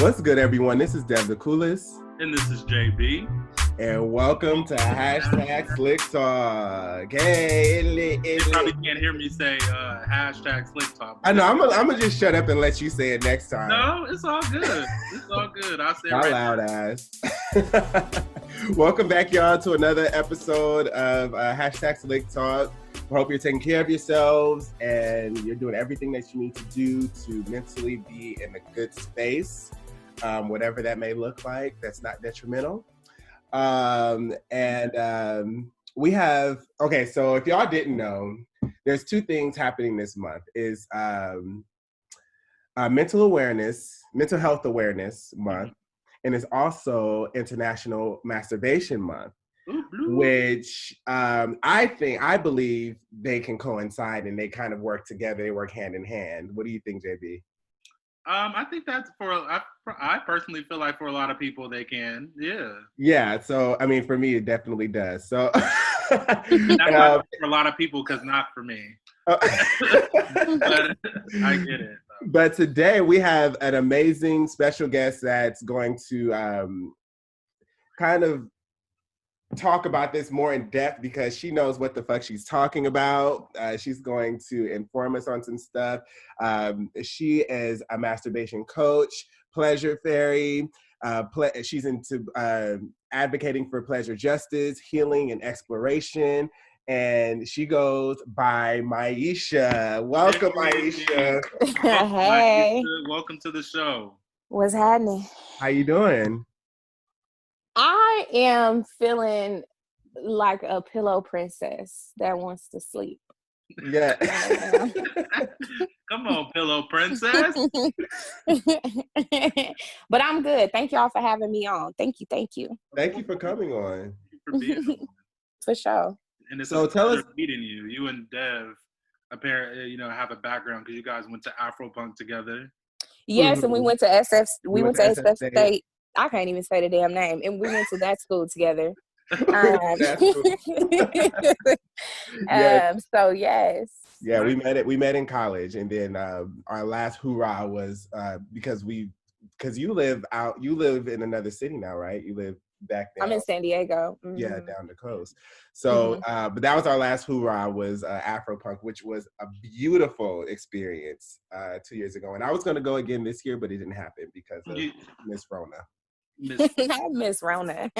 What's good, everyone? This is Dev the Coolest. And this is JB. And welcome to hashtag Slick Talk. Hey, You probably can't hear me say hashtag Slick Talk. I know, I'm gonna just shut up and let you say it next time. No, it's all good. It's all good. I'll say it My right loud now. ass. Welcome back, y'all, to another episode of hashtag Slick Talk. I hope you're taking care of yourselves and you're doing everything that you need to do to mentally be in a good space, whatever that may look like, that's not detrimental. We have, okay, so if y'all didn't know, there's two things happening this month. Is mental health awareness month, and it's also International Masturbation Month. Which I believe they can coincide and they kind of work together. They work hand in hand. What do you think, JB? I think that's I personally feel like for a lot of people they can. Yeah. Yeah. So I mean, for me, it definitely does. So that's not for a lot of people, because not for me. But I get it. But today we have an amazing special guest that's going to kind of talk about this more in depth because she knows what the fuck she's talking about. She's going to inform us on some stuff. She is a masturbation coach, pleasure fairy. She's into advocating for pleasure justice, healing, and exploration. And she goes by Myisha. Welcome, Myisha. Hey. Welcome to the show. What's happening? How you doing? I am feeling like a pillow princess that wants to sleep. Yeah. Come on, pillow princess. But I'm good. Thank y'all for having me on. Thank you. Thank you for coming on. For being on. For sure. And it's so tell us, meeting you. You and Dev apparently, have a background because you guys went to Afropunk together. Yes, and we went to SF. We went to SF State. I can't even say the damn name. And we went to that school together. Yes. So yes. Yeah, we met in college, and then our last hoorah was because you live in another city now, right? You live back there. I'm in San Diego. Mm-hmm. Yeah, down the coast. So, but that was our last hoorah was Afropunk, which was a beautiful experience 2 years ago. And I was going to go again this year, but it didn't happen because of Miss Rona. Miss Rona.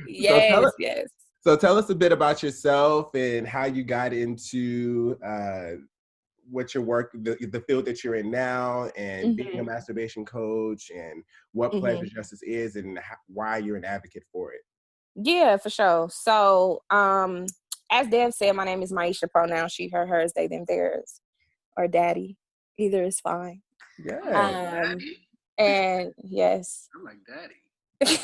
Yes. So tell us a bit about yourself and how you got into what your work, the field that you're in now, and being a masturbation coach, and what pleasure justice is, and why you're an advocate for it. Yeah, for sure. So, as Dev said, my name is Maisha. Pronoun she, her, hers, they, them, theirs, or daddy. Either is fine. Yeah. And yes. I like daddy.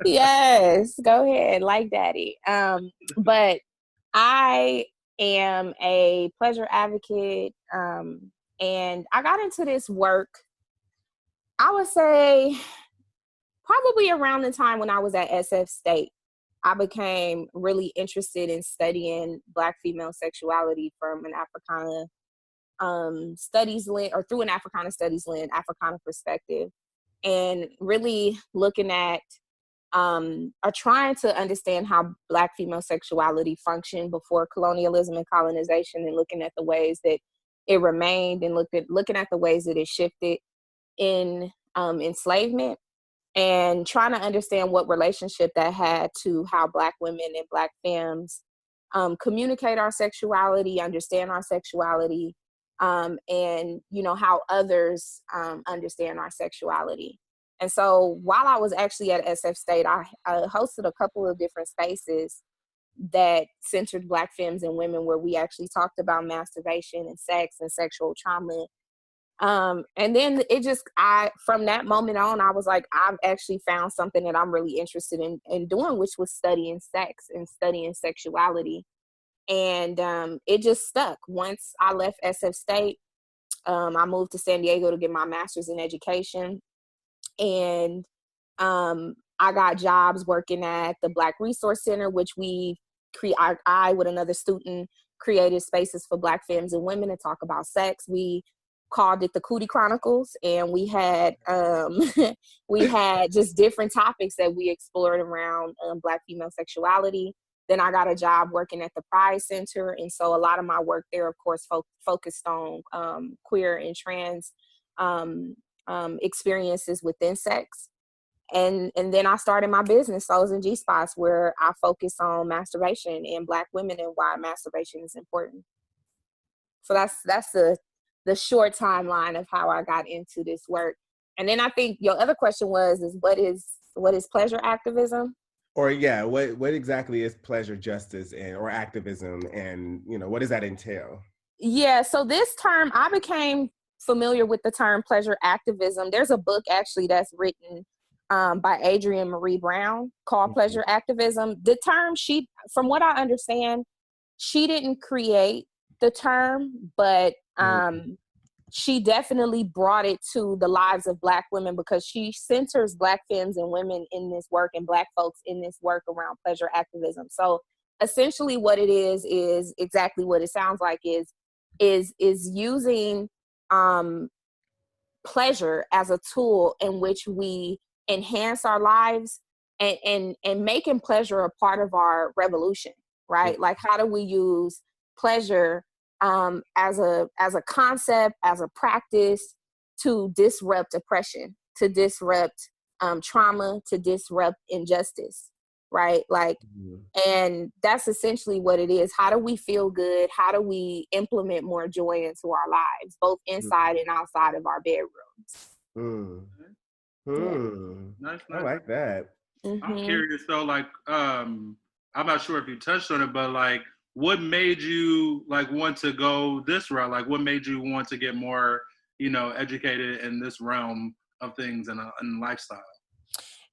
Yes, go ahead, like daddy. But I am a pleasure advocate, and I got into this work, I would say, probably around the time when I was at SF State. I became really interested in studying Black female sexuality from an Africana studies lens, or through an Africana studies lens, Africana perspective, and really looking at are trying to understand how Black female sexuality functioned before colonialism and colonization, and looking at the ways that it remained, and looking at the ways that it shifted in enslavement, and trying to understand what relationship that had to how Black women and Black femmes communicate our sexuality, understand our sexuality, and how others understand our sexuality. And so while I was actually at SF State, I hosted a couple of different spaces that centered Black femmes and women, where we actually talked about masturbation and sex and sexual trauma. And then from that moment on, I was like, I've actually found something that I'm really interested in doing, which was studying sex and studying sexuality. And it just stuck. Once I left SF State, I moved to San Diego to get my master's in education. And I got jobs working at the Black Resource Center, which I with another student created spaces for Black femmes and women to talk about sex. We called it the Cootie Chronicles, and we had we had just different topics that we explored around Black female sexuality. Then I got a job working at the Pride Center, and so a lot of my work there, of course, focused on queer and trans experiences within sex. And then I started my business, Souls and G-Spots, where I focus on masturbation and Black women and why masturbation is important. So that's the short timeline of how I got into this work. And then I think your other question was what is pleasure activism? Or yeah, what exactly is pleasure justice or activism, and what does that entail? Yeah, so this term, I became familiar with the term pleasure activism. There's a book actually that's written by Adrienne Marie Brown called Pleasure Activism. The term, from what I understand, she didn't create the term, but she definitely brought it to the lives of Black women, because she centers Black femmes and women in this work and Black folks in this work around pleasure activism. So essentially what it is exactly what it sounds like, is using pleasure as a tool in which we enhance our lives and making pleasure a part of our revolution, right? Like, how do we use pleasure as a concept, as a practice, to disrupt oppression, to disrupt trauma, to disrupt injustice, right? Like, and that's essentially what it is. How do we feel good? How do we implement more joy into our lives, both inside and outside of our bedrooms? Nice. I like that. I'm curious though, like, I'm not sure if you touched on it, but like, what made you like want to go this route? Like, what made you want to get more, educated in this realm of things and lifestyle?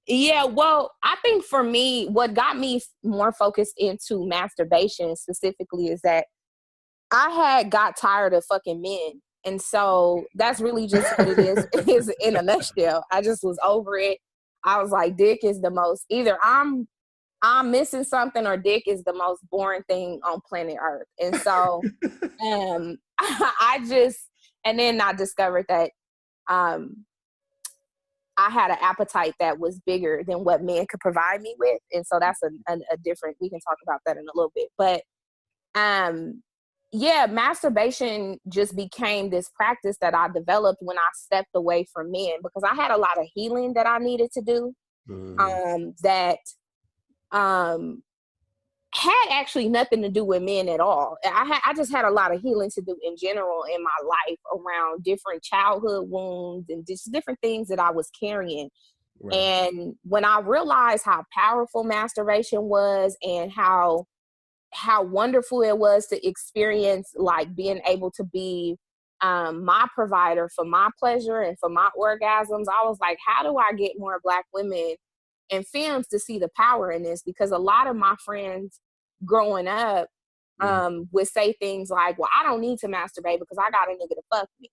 Yeah, well, I think for me, what got me more focused into masturbation specifically is that I had got tired of fucking men. And so that's really just what it is in a nutshell. I just was over it. I was like, dick is the most, either I'm missing something, or dick is the most boring thing on planet Earth. And so and then I discovered that I had an appetite that was bigger than what men could provide me with. And so that's a different, we can talk about that in a little bit. But yeah, masturbation just became this practice that I developed when I stepped away from men, because I had a lot of healing that I needed to do that had actually nothing to do with men at all. I just had a lot of healing to do in general in my life around different childhood wounds and just different things that I was carrying. Right. And when I realized how powerful masturbation was and how wonderful it was to experience, like, being able to be my provider for my pleasure and for my orgasms, I was like, how do I get more Black women and femmes to see the power in this? Because a lot of my friends growing up would say things like, well, I don't need to masturbate because I got a nigga to fuck me.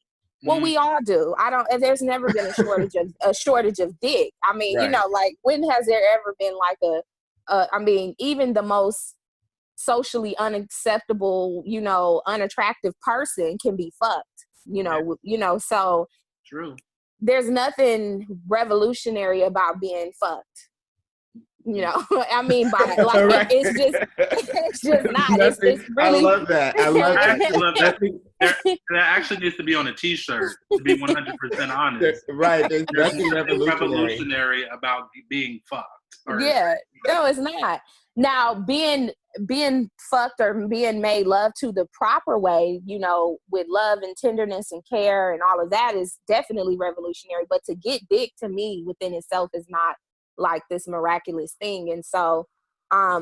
Well, we all do. There's never been a shortage of dick. I mean, right. Like, when has there ever been like I mean, even the most socially unacceptable, unattractive person can be fucked, so true. There's nothing revolutionary about being fucked. I mean, by like, right. it's just not. It's really. I love that. I love that. That actually needs to be on a T-shirt. To be 100% honest, right? There's nothing revolutionary about being fucked. Yeah, no, it's not. Now, being fucked or being made love to the proper way, with love and tenderness and care and all of that, is definitely revolutionary. But to get dick, to me, within itself is not like this miraculous thing. And so, I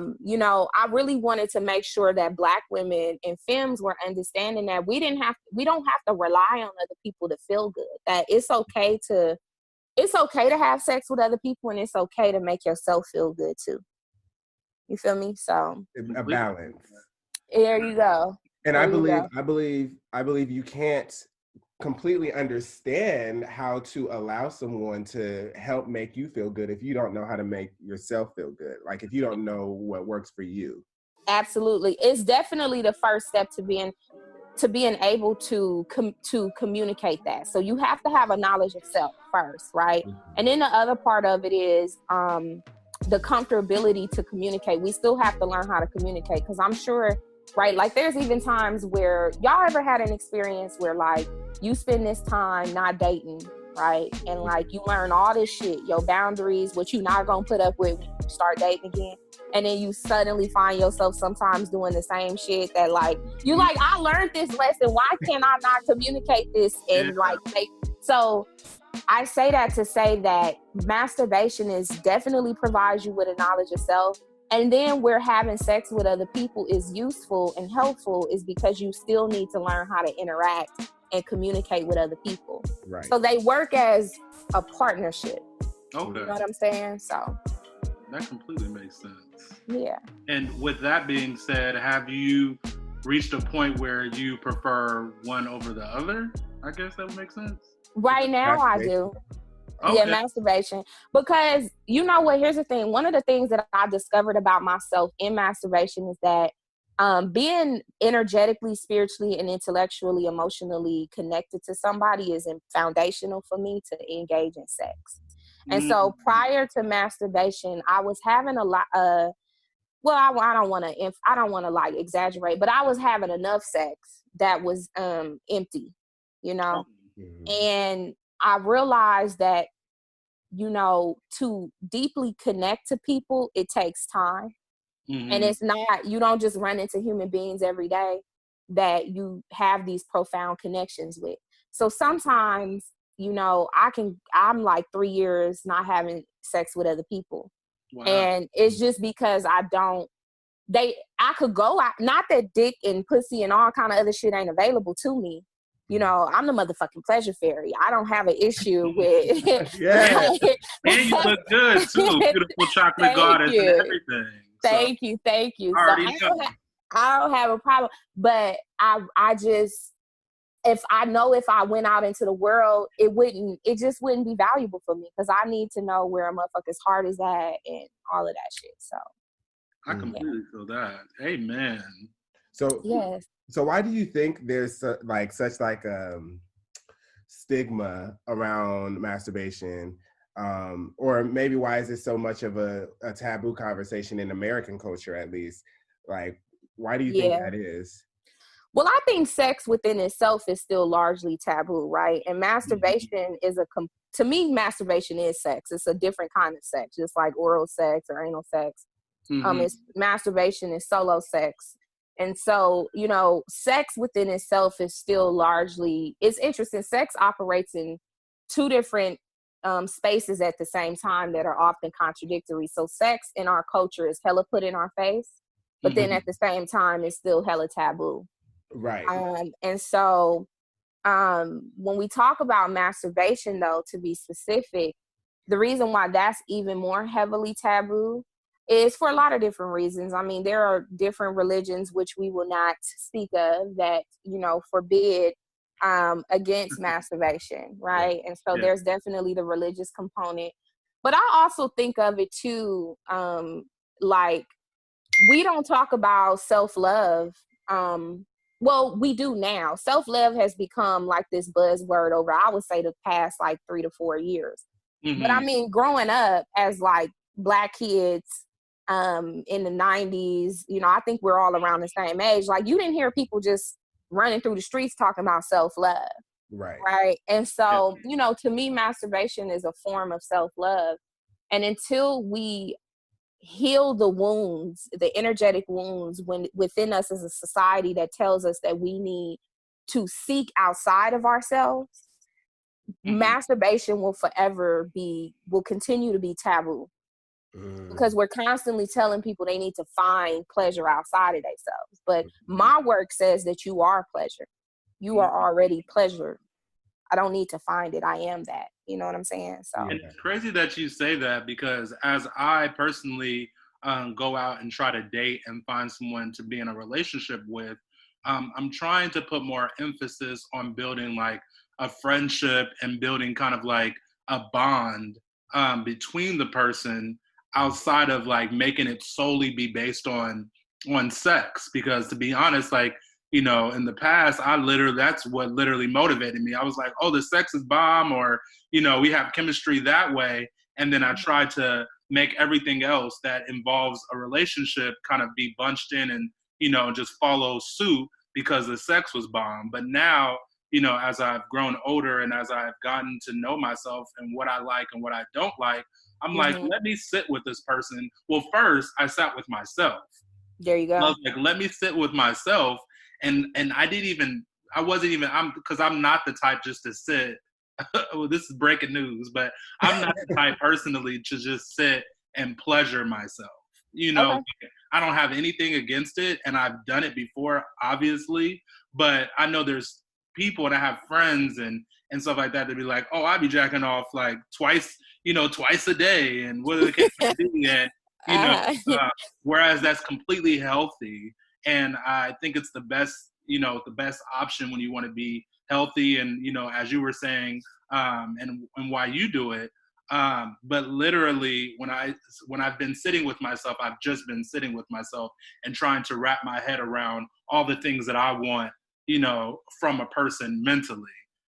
really wanted to make sure that Black women and femmes were understanding that we don't have to rely on other people to feel good. That it's okay to have sex with other people, and it's okay to make yourself feel good too. You feel me? So a balance. There you go. And I believe you can't completely understand how to allow someone to help make you feel good if you don't know how to make yourself feel good. Like, if you don't know what works for you. Absolutely. It's definitely the first step to to being able to communicate that. So you have to have a knowledge of self first, right? And then the other part of it is the comfortability to communicate. We still have to learn how to communicate, because I'm sure, right, like there's even times where y'all ever had an experience where like you spend this time not dating, right, and like you learn all this shit, your boundaries, what you not gonna put up with when you start dating again, and then you suddenly find yourself sometimes doing the same shit that like you like, I learned this lesson, why can't I not communicate this? And like so I say that to say that masturbation is definitely provides you with a knowledge of self. And then where having sex with other people is useful and helpful is because you still need to learn how to interact and communicate with other people. Right. So they work as a partnership. Okay. You know what I'm saying? So that completely makes sense. Yeah. And with that being said, have you reached a point where you prefer one over the other? I guess that would make sense. Right now I do. Okay. Yeah, masturbation. Because you know what, here's the thing. One of the things that I discovered about myself in masturbation is that being energetically, spiritually, and intellectually, emotionally connected to somebody is foundational for me to engage in sex. And so prior to masturbation, I was having a lot well, I don't want to like exaggerate, but I was having enough sex that was empty, you know? And I realized that, you know, to deeply connect to people, it takes time. And it's not, you don't just run into human beings every day that you have these profound connections with. So sometimes, you know, I'm like 3 years not having sex with other people. Wow. And it's just because I could go out, not that dick and pussy and all kind of other shit ain't available to me. You know, I'm the motherfucking pleasure fairy. I don't have an issue with. Yeah. And you look good too. Beautiful chocolate goddess and everything. Thank you. So I don't have a problem. But I just, if I went out into the world, it just wouldn't be valuable for me, because I need to know where a motherfucker's heart is at and all of that shit. So I completely feel that. Amen. So yes. So why do you think there's such stigma around masturbation? Or maybe why is it so much of a taboo conversation in American culture, at least? Like, why do you think that is? Well, I think sex within itself is still largely taboo, right? And masturbation is to me, masturbation is sex. It's a different kind of sex, just like oral sex or anal sex. Masturbation is solo sex. And so, you know, sex within itself is still largely, it's interesting. Sex operates in two different spaces at the same time that are often contradictory. So sex in our culture is hella put in our face, but then at the same time, it's still hella taboo. Right. And so when we talk about masturbation, though, to be specific, the reason why that's even more heavily taboo is for a lot of different reasons. I mean, there are different religions, which we will not speak of, that, you know, forbid against masturbation, right? And so there's definitely the religious component. But I also think of it too, like, we don't talk about self-love. Well, we do now. Self-love has become like this buzzword over, I would say, the past like 3 to 4 years. But I mean, growing up as like Black kids in the 90s, you know, I think we're all around the same age. Like, you didn't hear people just running through the streets talking about self-love. Right. And so, you know, to me, masturbation is a form of self-love. And until we heal the wounds, the energetic wounds within us as a society that tells us that we need to seek outside of ourselves, masturbation will continue to be taboo. Because we're constantly telling people they need to find pleasure outside of themselves. But my work says that you are pleasure. You are already pleasure. I don't need to find it. I am that. You know what I'm saying? So and it's crazy that you say that, because as I personally go out and try to date and find someone to be in a relationship with, I'm trying to put more emphasis on building like a friendship and building kind of like a bond between the person, outside of like making it solely be based on sex. Because to be honest, like, you know, in the past, that's what literally motivated me. I was like, oh, the sex is bomb, or, you know, we have chemistry that way. And then I tried to make everything else that involves a relationship kind of be bunched in and, you know, just follow suit because the sex was bomb. But now, you know, as I've grown older and as I've gotten to know myself and what I like and what I don't like, I'm like, let me sit with this person. Well, first I sat with myself. There you go. I was like, let me sit with myself. And I wasn't even, because I'm not the type just to sit. Well, this is breaking news, but I'm not the type personally to just sit and pleasure myself. You know, I don't have anything against it, and I've done it before, obviously. But I know there's people, and I have friends and stuff like that, to be like, oh, I be jacking off like twice a day, and what are the case may be, and you know, whereas that's completely healthy, and I think it's the best option when you want to be healthy, and you know, as you were saying, and why you do it. But literally, when I've been sitting with myself, I've just been sitting with myself and trying to wrap my head around all the things that I want, you know, from a person mentally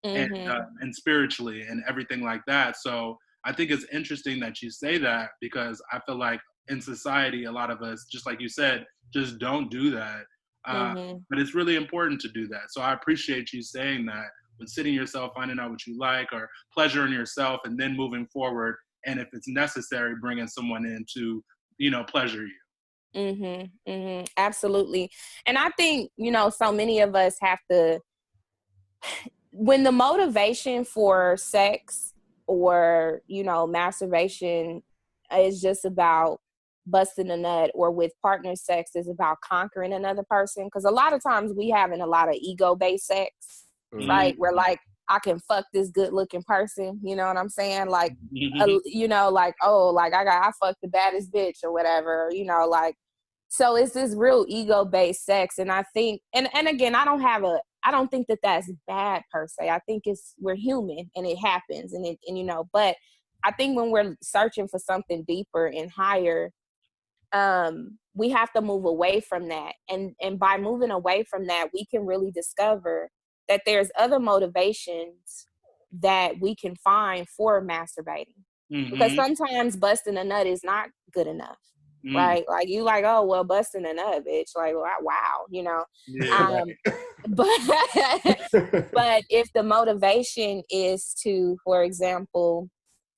and spiritually and everything like that. So I think it's interesting that you say that, because I feel like in society, a lot of us, just like you said, just don't do that. But it's really important to do that. So I appreciate you saying that, with sitting yourself, finding out what you like, or pleasuring yourself, and then moving forward. And if it's necessary, bringing someone in to, you know, pleasure you. Absolutely. And I think, you know, so many of us have to, when the motivation for sex or, you know, masturbation is just about busting a nut, or with partner sex is about conquering another person. Because a lot of times we having a lot of ego-based sex, right? Where like, I can fuck this good looking person, you know what I'm saying? Like, you know, like, oh, like I fucked the baddest bitch or whatever, you know, like, so it's this real ego-based sex. And I think, and again, I don't think that that's bad per se. I think we're human and it happens, and you know, but I think when we're searching for something deeper and higher, we have to move away from that. And by moving away from that, we can really discover that there's other motivations that we can find for masturbating. Because sometimes busting a nut is not good enough, right? Like, you like, oh, well, busting a nut, bitch. Like, wow, you know. Yeah. But if the motivation is to, for example,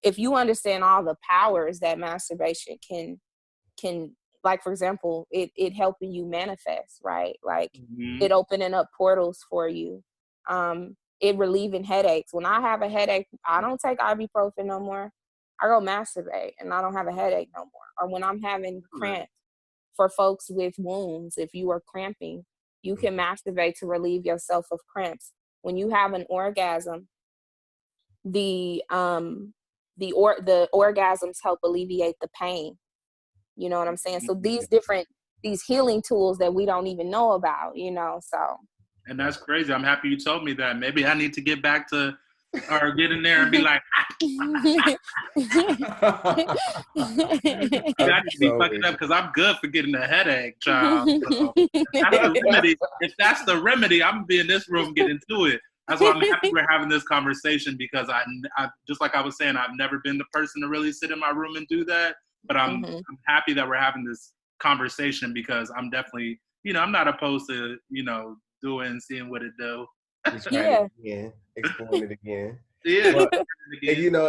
if you understand all the powers that masturbation can like, for example, it helping you manifest, right? Like, it opening up portals for you, it relieving headaches. When I have a headache, I don't take ibuprofen no more. I go masturbate and I don't have a headache no more. Or when I'm having cramps, for folks with wounds, if you are cramping, you can masturbate to relieve yourself of cramps. When you have an orgasm, the orgasms help alleviate the pain. You know what I'm saying? So these healing tools that we don't even know about, you know, so. And that's crazy. I'm happy you told me that. Maybe I need to get back to, or get in there and be like, I need to be fucking up, because I'm good for getting a headache, child. So if that's the remedy, I'm gonna be in this room getting to it. That's why I'm happy we're having this conversation, because I just like I was saying, I've never been the person to really sit in my room and do that. But I'm happy that we're having this conversation, because I'm definitely, you know, I'm not opposed to, you know, doing, seeing what it do. Exploring it again. Yeah. Well, and, you know,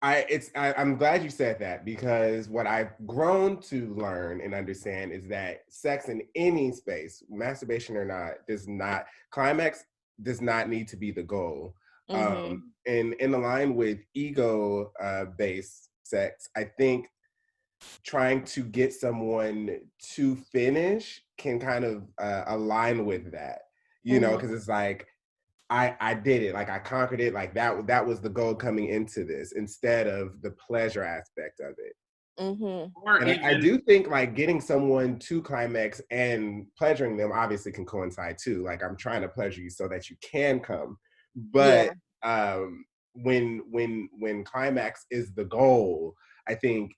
I'm glad you said that, because what I've grown to learn and understand is that sex in any space, masturbation or not, climax does not need to be the goal. And in line with ego based sex, I think trying to get someone to finish can kind of align with that, you know, because it's like, I did it, like I conquered it, like that was the goal coming into this, instead of the pleasure aspect of it. And I do think like getting someone to climax and pleasuring them obviously can coincide too. Like, I'm trying to pleasure you so that you can come, but when climax is the goal, I think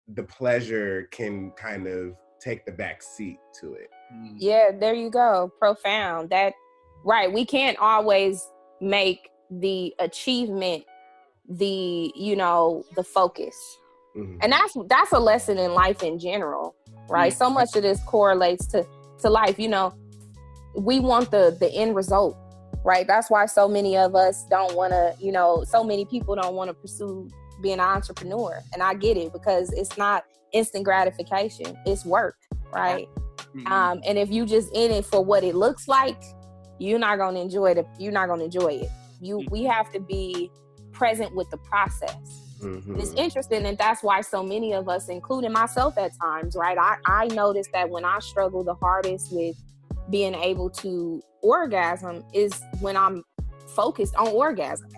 the pleasure can kind of take the back seat to it. Yeah, there you go. Profound. That right. We can't always make the achievement the focus. And that's a lesson in life in general, right? So much of this correlates to life. We want the end result, right? That's why so many of us don't want to, so many people don't want to pursue being an entrepreneur. And I get it, because it's not instant gratification. It's work, right? And if you just in it for what it looks like, you're not going to enjoy it. We have to be present with the process. It's interesting, and that's why so many of us, including myself at times, right? I noticed that when I struggle the hardest with being able to orgasm is when I'm focused on orgasm.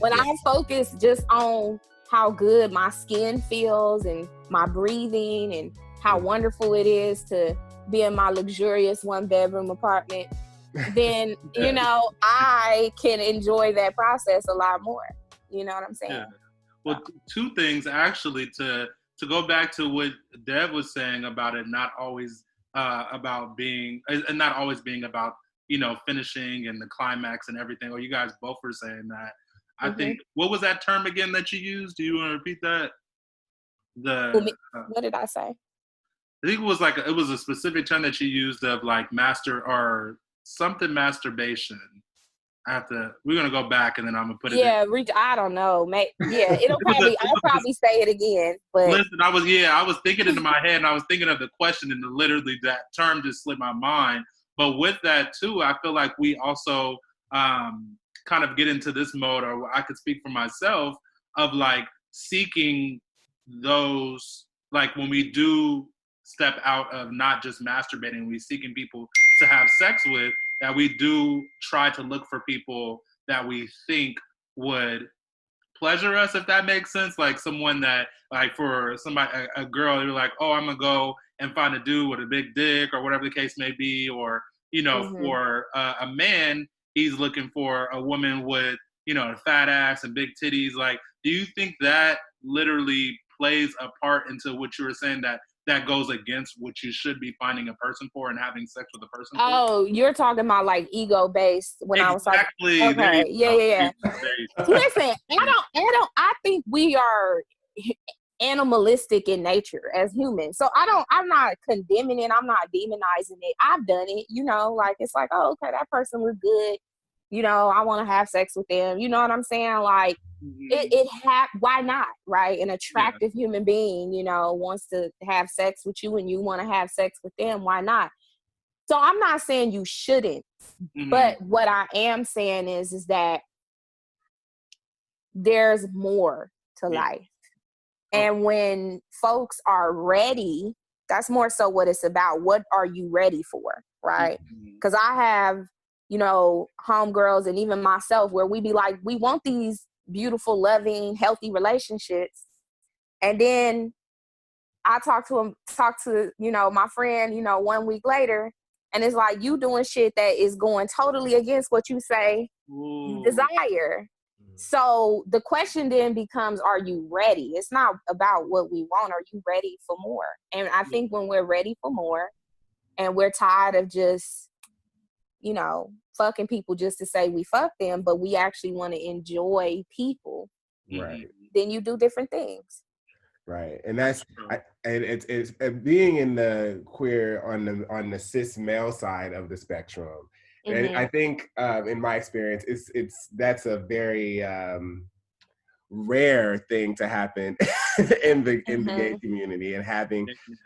When I'm focused just on how good my skin feels and my breathing and how wonderful it is to be in my luxurious 1-bedroom apartment, then, I can enjoy that process a lot more. You know what I'm saying? Yeah. Well, two things actually to go back to what Dev was saying about it not always about being not always being about finishing and the climax and everything. Or you guys both were saying that. I think, what was that term again that you used? Do you want to repeat that? What did I say? I think it was a specific term that you used of like master or something masturbation. We're gonna go back and then I'm gonna put it. Yeah, I don't know. I'll probably say it again. But listen, I was thinking it in my head, and I was thinking of the question, and literally that term just slipped my mind. But with that too, I feel like we also kind of get into this mode, or I could speak for myself, of like seeking those, like when we do step out of not just masturbating, we're seeking people to have sex with, that we do try to look for people that we think would pleasure us, if that makes sense. Like someone that, like for somebody, a girl, they're like, oh, I'm gonna go and find a dude with a big dick or whatever the case may be. Or, for a man, he's looking for a woman with, a fat ass and big titties. Like, do you think that literally plays a part into what you were saying, that goes against what you should be finding a person for and having sex with a person for? Oh, you're talking about like ego-based when exactly. I was like, okay, yeah. Listen, I think we are animalistic in nature as humans. So I'm not condemning it. I'm not demonizing it. I've done it, like, it's like, oh, okay, that person was good. I want to have sex with them. You know what I'm saying? Like, why not, right? An attractive human being, wants to have sex with you and you want to have sex with them. Why not? So I'm not saying you shouldn't, but what I am saying is that there's more to life. And when folks are ready, that's more so what it's about. What are you ready for, right? Because I have, homegirls and even myself where we be like, we want these beautiful, loving, healthy relationships. And then I talk to my friend, 1 week later, and it's like, you doing shit that is going totally against what you say you desire. So the question then becomes, are you ready? It's not about what we want. Are you ready for more? And I think when we're ready for more and we're tired of just, fucking people just to say we fuck them, but we actually want to enjoy people, right? Then you do different things. Right, and that's and it's being in the queer on the cis male side of the spectrum. And I think in my experience, that's a very rare thing to happen in the gay community, and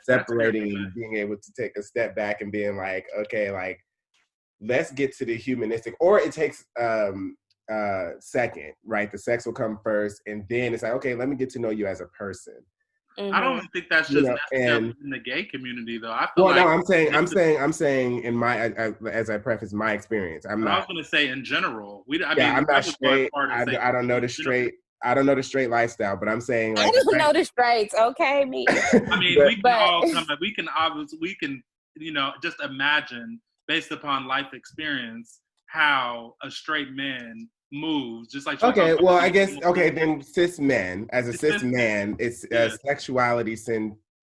separating and being able to take a step back and being like, okay, like, let's get to the humanistic, or it takes second, right? The sex will come first, and then it's like, okay, let me get to know you as a person. I don't think that's just necessarily in the gay community, though. I feel no, I'm saying in my, as I preface my experience, I was going to say in general. I'm not straight. I don't know the straight. I don't know the straight lifestyle, but I'm saying, like, I don't know the straights. Okay, me. I mean, we can just imagine, based upon life experience, how a straight man moves, just like then cis men, as a cis man, it's sexuality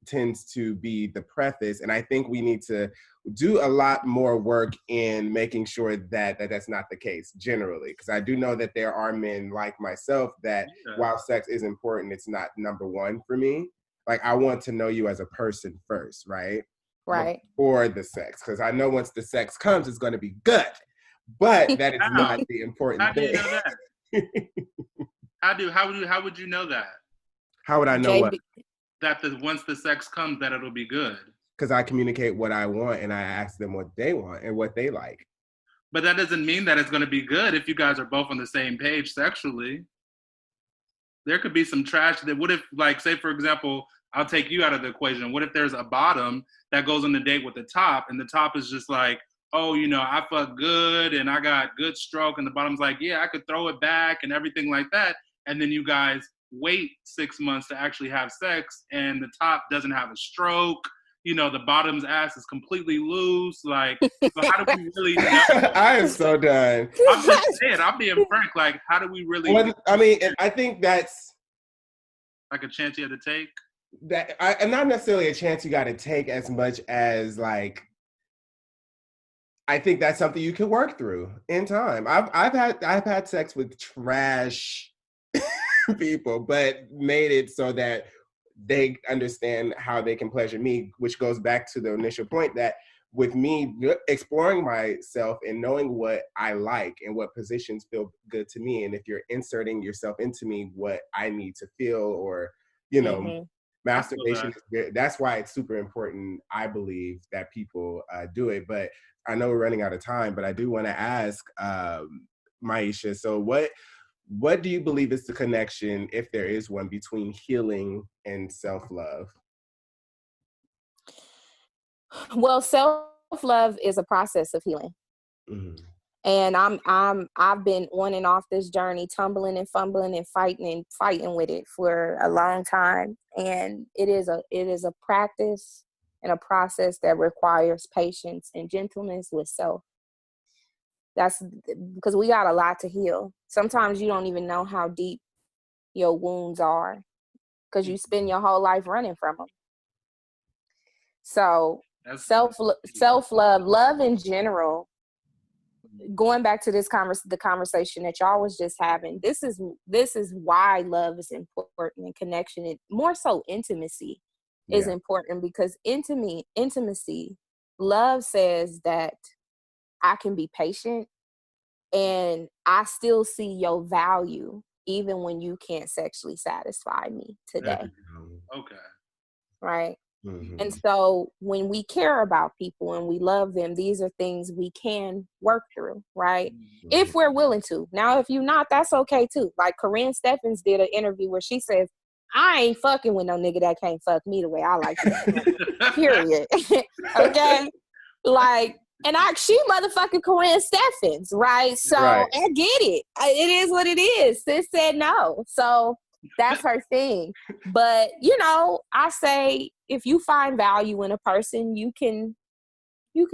tends to be the preface. And I think we need to do a lot more work in making sure that that's not the case generally. Because I do know that there are men like myself that while sex is important, it's not number one for me. Like, I want to know you as a person first, right? Right. Before the sex. Because I know once the sex comes, it's going to be good. But that is not the important thing. How do you know that? How would you know that? How would I know what? That once the sex comes, that it'll be good. Because I communicate what I want and I ask them what they want and what they like. But that doesn't mean that it's going to be good if you guys are both on the same page sexually. There could be some trash that, what if, like, say, for example, I'll take you out of the equation. What if there's a bottom that goes on the date with the top, and the top is just like, oh, you know, I fuck good and I got good stroke, and the bottom's like, yeah, I could throw it back and everything like that. And then you guys wait 6 months to actually have sex, and the top doesn't have a stroke. You know, the bottom's ass is completely loose. Like, so how do we really know? I am so done. I'm just saying, I'm being frank. Like, how do we really? Well, I mean, I think that's like a chance you had to take. And not necessarily a chance you got to take as much as, like, I think that's something you can work through in time. I've had sex with trash people, but made it so that they understand how they can pleasure me, which goes back to the initial point that with me exploring myself and knowing what I like and what positions feel good to me, and if you're inserting yourself into me, what I need to feel, or, you know, masturbation, that's why it's super important, I believe, that people do it. But I know we're running out of time, but I do want to ask Myisha, so what do you believe is the connection, if there is one, between healing and self-love? Well, self-love is a process of healing. Mm-hmm. And I've been on and off this journey, tumbling and fumbling and fighting with it for a long time. And it is a practice and a process that requires patience and gentleness with self. That's because we got a lot to heal. Sometimes you don't even know how deep your wounds are because you spend your whole life running from them. So self-love, love in general, going back to the conversation that y'all was just having, this is why love is important, and connection, and more so intimacy is important, because intimacy, love says that I can be patient and I still see your value even when you can't sexually satisfy me today. Okay. Right? Mm-hmm. And so when we care about people and we love them, these are things we can work through, right? Mm-hmm. If we're willing to. Now, if you're not, that's okay too. Like Corinne Steffens did an interview where she says, I ain't fucking with no nigga that can't fuck me the way I like to. Period. Okay? Like, and she motherfucking Corinne Steffens, right? So right. I get it. It is what it is. Sis said no. So that's her thing. But, you know, I say if you find value in a person, you can practice. You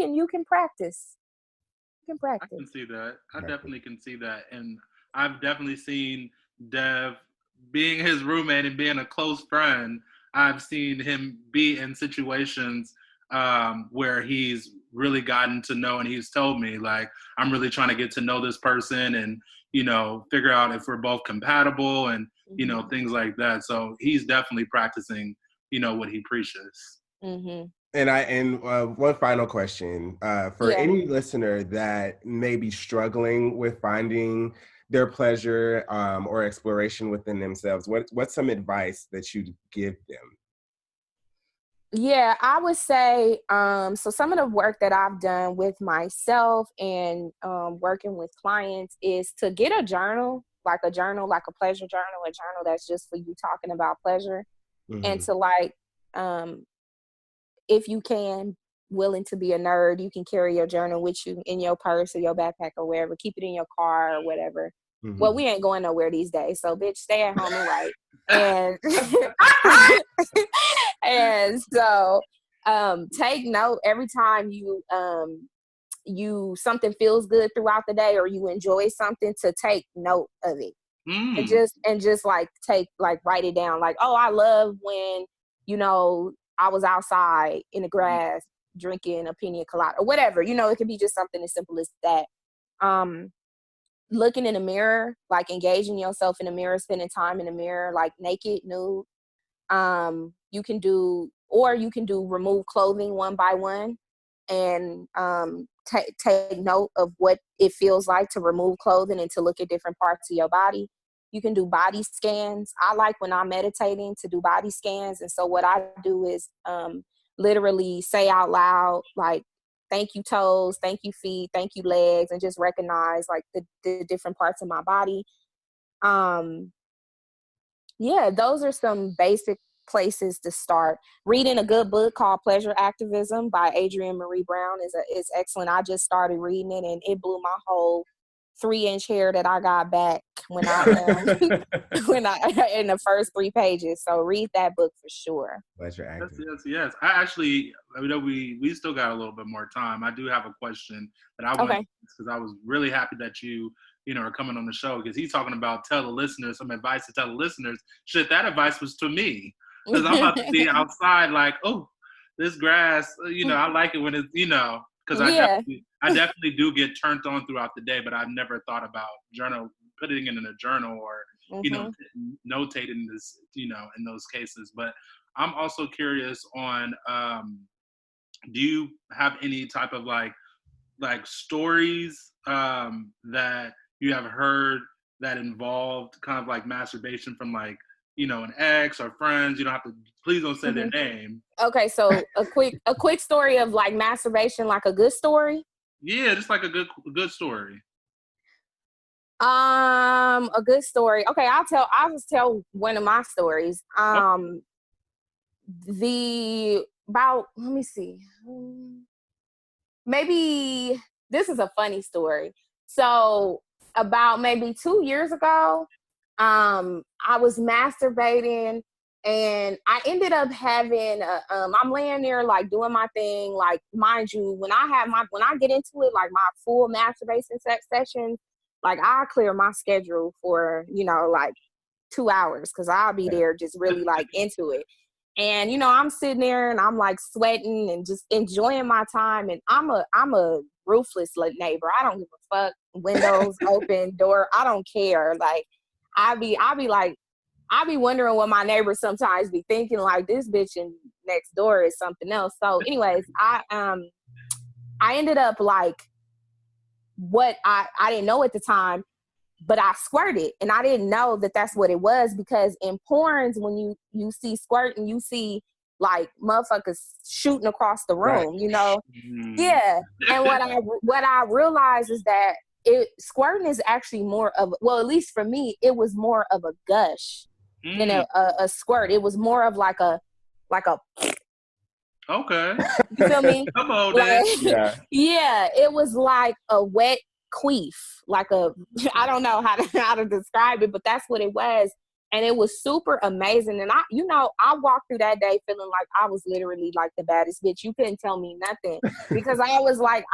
can practice. I can see that. I definitely can see that. And I've definitely seen Dev being his roommate and being a close friend. I've seen him be in situations where he's really gotten to know, and he's told me, like, I'm really trying to get to know this person and, you know, figure out if we're both compatible and, you know, things like that. So he's definitely practicing, you know, what he preaches. Mm-hmm. And one final question for any listener that may be struggling with finding their pleasure or exploration within themselves, what's some advice that you'd give them? Yeah, I would say, so some of the work that I've done with myself and working with clients is to get a journal, like a pleasure journal, a journal that's just for you talking about pleasure. Mm-hmm. And to, like, if you can, willing to be a nerd, you can carry your journal with you in your purse or your backpack or wherever, keep it in your car or whatever. Mm-hmm. Well, we ain't going nowhere these days, so bitch, stay at home and write. And and so take note every time you something feels good throughout the day or you enjoy something, to take note of it. And just like write it down, like, oh, I love when, you know, I was outside in the grass drinking a pina colada or whatever. You know, it could be just something as simple as that. Looking in the mirror, like engaging yourself in the mirror, spending time in the mirror, like naked, nude. You can do remove clothing one by one and take note of what it feels like to remove clothing and to look at different parts of your body. You can do body scans. I like when I'm meditating to do body scans. And so what I do is literally say out loud, like, thank you toes, thank you feet, thank you legs, and just recognize like the different parts of my body. Yeah, those are some basic places to start. Reading a good book called Pleasure Activism by Adrienne Marie Brown is excellent. I just started reading it and it blew my whole 3-inch hair that I got back when I in the first 3 pages. So read that book for sure. Pleasure Activism. Yes. I actually, we still got a little bit more time. I do have a question that I want because I was really happy that you are coming on the show, because he's talking about tell the listeners, some advice to tell the listeners. Shit, that advice was to me, because I'm about to be outside like, oh, this grass, I like it when it's, because I definitely do get turned on throughout the day, but I've never thought about putting it in a journal or, notating this, in those cases. But I'm also curious on, do you have any type of like stories that you have heard that involved kind of like masturbation from like, an ex or friends? You don't have to, please don't say their name. Okay, so a quick story of like masturbation, like a good story. Yeah, just like a good story. A good story. Okay, I'll just tell one of my stories. Let me see. Maybe this is a funny story. So about maybe 2 years ago, I was masturbating and I ended up having I'm laying there like doing my thing. Like, mind you, when I get into it, like my full masturbation session, like I clear my schedule for, like 2 hours, because I'll be there just really like into it. And, I'm sitting there and I'm like sweating and just enjoying my time. And I'm a ruthless neighbor. I don't give a fuck. Windows open, door, I don't care. Like, I be wondering what my neighbors sometimes be thinking, like, this bitch in next door is something else. So anyways, I ended up like, what I didn't know at the time, but I squirted, and I didn't know that that's what it was, because in porns, when you see squirting, you see like motherfuckers shooting across the room, right. Yeah. And what I realized is that squirting is actually more of, well, at least for me, it was more of a gush than a squirt. It was more of like a okay. You feel me? Come on, like, yeah, it was like a wet queef, like I don't know how to describe it, but that's what it was. And it was super amazing. And I walked through that day feeling like I was literally like the baddest bitch. You couldn't tell me nothing, because I was like,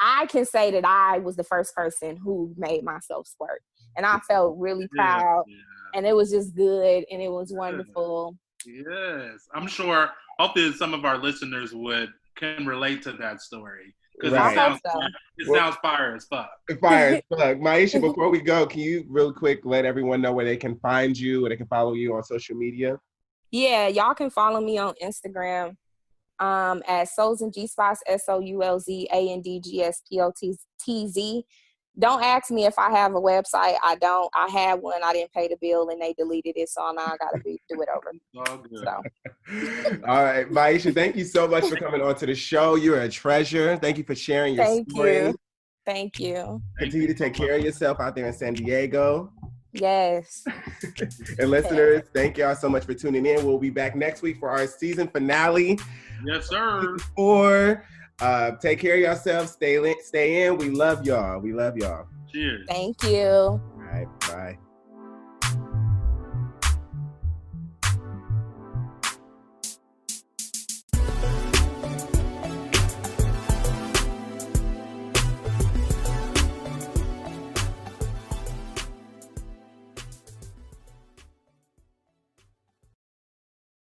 I can say that I was the first person who made myself squirt. And I felt really proud. And it was just good. And it was wonderful. Yes. I'm sure, hopefully some of our listeners can relate to that story. Because it sounds fire as fuck. Fire as fuck. Myisha, before we go, can you real quick let everyone know where they can find you, where they can follow you on social media? Yeah, y'all can follow me on Instagram at Souls and G Spots, SOULZANDGSPOTZ. Don't ask me if I have a website. I don't. I had one. I didn't pay the bill and they deleted it, so now I gotta do it over. All good. So. All right, Myisha, thank you so much for coming on to the show. You're a treasure. Thank you for sharing your story. Thank you. Continue to take care of yourself out there in San Diego. Yes. And listeners, thank y'all so much for tuning in. We'll be back next week for our season finale. Yes, sir. Take care of yourselves. Stay in. We love y'all. Cheers. Thank you. All right. Bye.